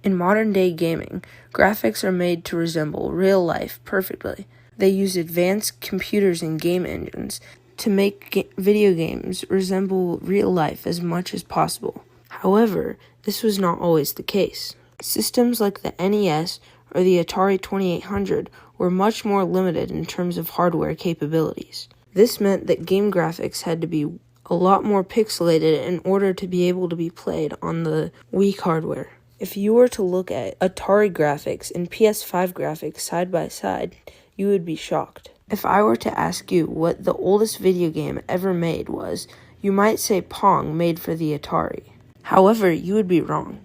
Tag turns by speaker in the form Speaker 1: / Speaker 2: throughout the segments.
Speaker 1: In modern-day gaming, graphics are made to resemble real life perfectly. They use advanced computers and game engines to make video games resemble real life as much as possible. However, this was not always the case. Systems like the NES or the Atari 2800 were much more limited in terms of hardware capabilities. This meant that game graphics had to be a lot more pixelated in order to be able to be played on the weak hardware. If you were to look at Atari graphics and PS5 graphics side by side, you would be shocked. If I were to ask you what the oldest video game ever made was, you might say Pong made for the Atari. However, you would be wrong.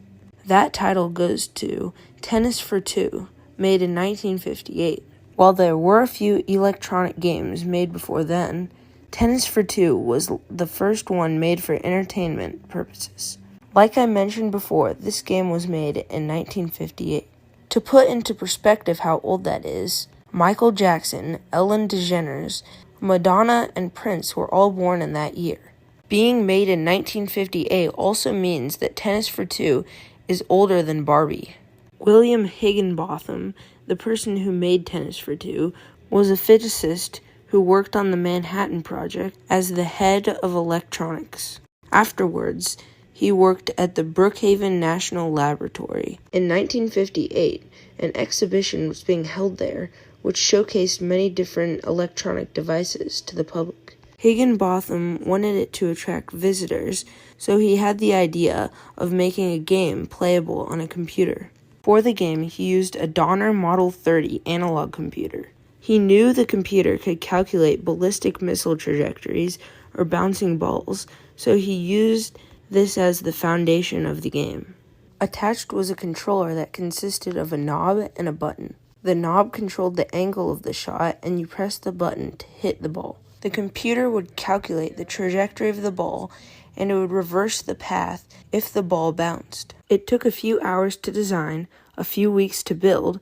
Speaker 1: That title goes to Tennis for Two, made in 1958. While there were a few electronic games made before then, Tennis for Two was the first one made for entertainment purposes. Like I mentioned before, this game was made in 1958. To put into perspective how old that is, Michael Jackson, Ellen DeGeneres, Madonna, and Prince were all born in that year. Being made in 1958 also means that Tennis for Two is older than Barbie. William Higginbotham, the person who made Tennis for Two, was a physicist who worked on the Manhattan Project as the head of electronics. Afterwards, he worked at the Brookhaven National Laboratory. In 1958, an exhibition was being held there, which showcased many different electronic devices to the public. Higginbotham wanted it to attract visitors, so he had the idea of making a game playable on a computer. For the game, he used a Donner Model 30 analog computer. He knew the computer could calculate ballistic missile trajectories or bouncing balls, so he used this as the foundation of the game. Attached was a controller that consisted of a knob and a button. The knob controlled the angle of the shot, and you pressed the button to hit the ball. The computer would calculate the trajectory of the ball, and it would reverse the path if the ball bounced. It took a few hours to design, a few weeks to build,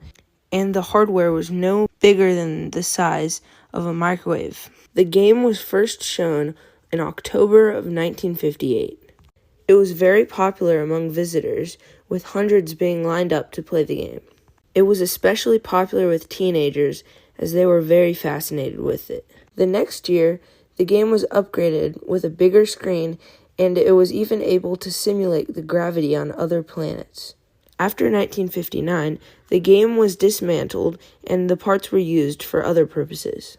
Speaker 1: and the hardware was no bigger than the size of a microwave. The game was first shown in October of 1958. It was very popular among visitors, with hundreds being lined up to play the game. It was especially popular with teenagers, as they were very fascinated with it. The next year, the game was upgraded with a bigger screen, and it was even able to simulate the gravity on other planets. After 1959, the game was dismantled, and the parts were used for other purposes.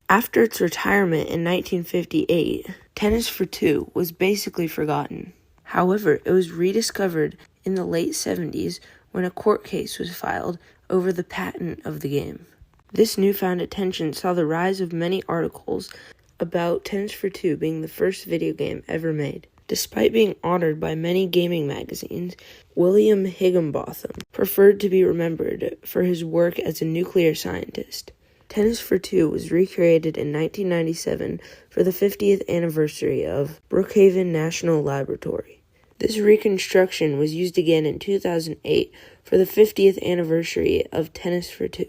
Speaker 1: After its retirement in 1958, Tennis for Two was basically forgotten. However, it was rediscovered in the late 70s when a court case was filed over the patent of the game. This newfound attention saw the rise of many articles about Tennis for Two being the first video game ever made. Despite being honored by many gaming magazines, William Higginbotham preferred to be remembered for his work as a nuclear scientist. Tennis for Two was recreated in 1997 for the 50th anniversary of Brookhaven National Laboratory. This reconstruction was used again in 2008 for the 50th anniversary of Tennis for Two.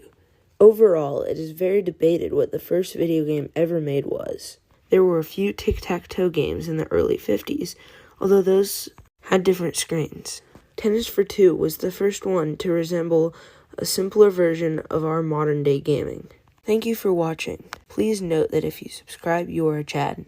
Speaker 1: Overall, it is very debated what the first video game ever made was. There were a few tic-tac-toe games in the early 50s, although those had different screens. Tennis for Two was the first one to resemble a simpler version of our modern-day gaming. Thank you for watching. Please note that if you subscribe, you are a Chad.